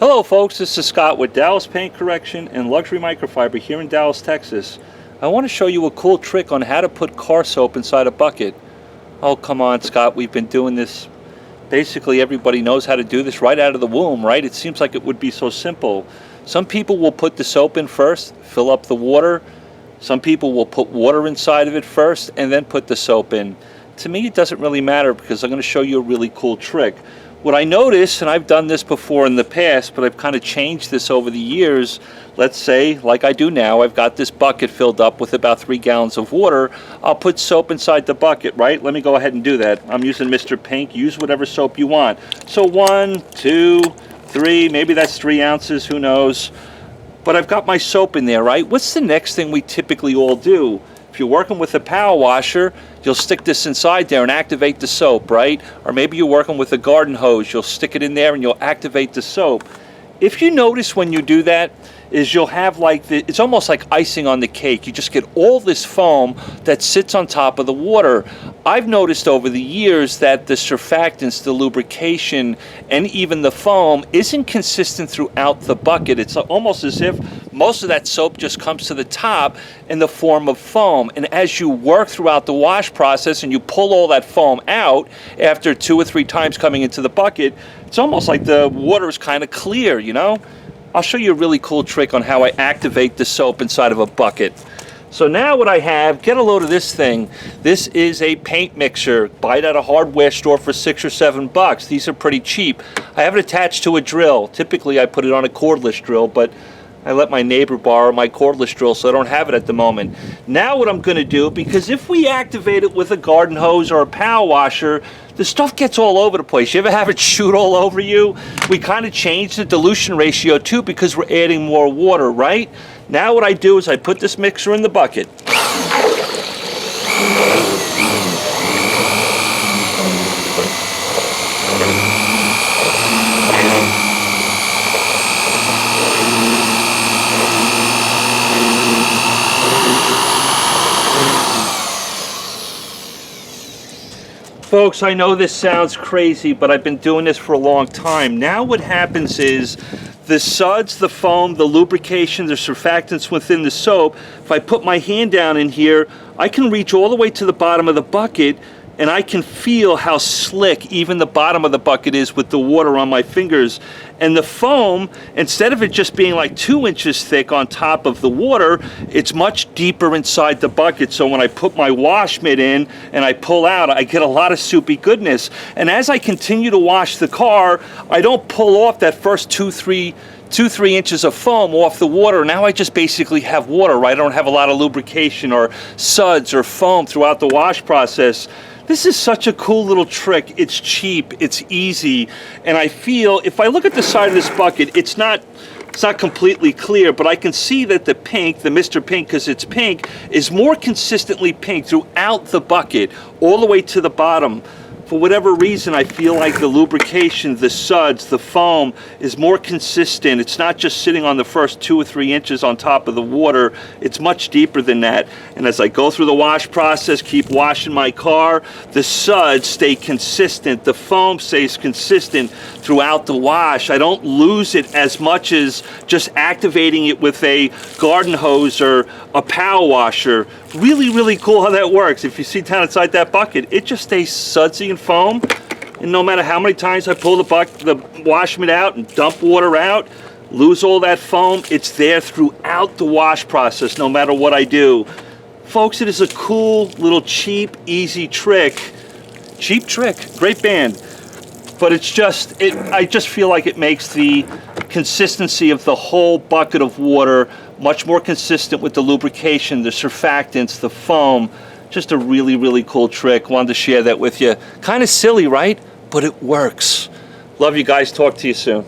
Hello folks, this is Scott with Dallas Paint Correction and Luxury Microfiber here in Dallas, Texas. I want to show you a cool trick on how to put car soap inside a bucket. Oh come on Scott, we've been doing this. Basically everybody knows how to do this right out of the womb, right? It seems like it would be so simple. Some people will put the soap in first, fill up the water. Some people will put water inside of it first and then put the soap in. To me it doesn't really matter because I'm going to show you a really cool trick. What I notice, and I've done this before in the past, but I've kind of changed this over the years. Let's say, like I do now, I've got this bucket filled up with about 3 gallons of water. I'll put soap inside the bucket, right? Let me go ahead and do that. I'm using Mr. Pink. Use whatever soap you want. So 1, 2, 3, maybe that's 3 ounces, who knows. But I've got my soap in there, right? What's the next thing we typically all do? If you're working with a power washer, you'll stick this inside there and activate the soap, right? Or maybe you're working with a garden hose, you'll stick it in there and you'll activate the soap. If you notice when you do that, is you'll have like it's almost like icing on the cake. You just get all this foam that sits on top of the water. I've noticed over the years that the surfactants, the lubrication, and even the foam isn't consistent throughout the bucket. It's almost as if most of that soap just comes to the top in the form of foam. And as you work throughout the wash process and you pull all that foam out after 2 or 3 times coming into the bucket, it's almost like the water is kind of clear, you know? I'll show you a really cool trick on how I activate the soap inside of a bucket. So now what I have, get a load of this thing. This is a paint mixer. Buy it at a hardware store for $6 or $7. These are pretty cheap. I have it attached to a drill. Typically I put it on a cordless drill, but I let my neighbor borrow my cordless drill, so I don't have it at the moment. Now what I'm going to do, because if we activate it with a garden hose or a power washer, the stuff gets all over the place. You ever have it shoot all over you? We kind of changed the dilution ratio too because we're adding more water, right? Now what I do is I put this mixer in the bucket. Folks, I know this sounds crazy, but I've been doing this for a long time. Now what happens is the suds, the foam, the lubrication, the surfactants within the soap, if I put my hand down in here, I can reach all the way to the bottom of the bucket and I can feel how slick even the bottom of the bucket is with the water on my fingers. And the foam, instead of it just being like 2 inches thick on top of the water, it's much deeper inside the bucket. So when I put my wash mitt in and I pull out, I get a lot of soupy goodness. And as I continue to wash the car, I don't pull off that first 2-3 inches of foam off the water. Now I just basically have water, right? I don't have a lot of lubrication or suds or foam throughout the wash process. This is such a cool little trick. It's cheap, it's easy, and I feel if I look at the side of this bucket, it's not completely clear, but I can see that the pink, the Mr. Pink, because it's pink, is more consistently pink throughout the bucket, all the way to the bottom. For whatever reason, I feel like the lubrication, the suds, the foam is more consistent. It's not just sitting on the first 2 or 3 inches on top of the water. It's much deeper than that. And as I go through the wash process, keep washing my car, the suds stay consistent. The foam stays consistent throughout the wash. I don't lose it as much as just activating it with a garden hose or a power washer. Really, really cool how that works. If you see down inside that bucket, it just stays sudsy and foam. And no matter how many times I pull the wash mitt out and dump water out, lose all that foam, it's there throughout the wash process, no matter what I do. Folks, it is a cool, little, cheap, easy trick. Cheap trick, great band. But it's just, I just feel like it makes the consistency of the whole bucket of water much more consistent with the lubrication, the surfactants, the foam. Just a really, really cool trick. Wanted to share that with you. Kind of silly, right? But it works. Love you guys. Talk to you soon.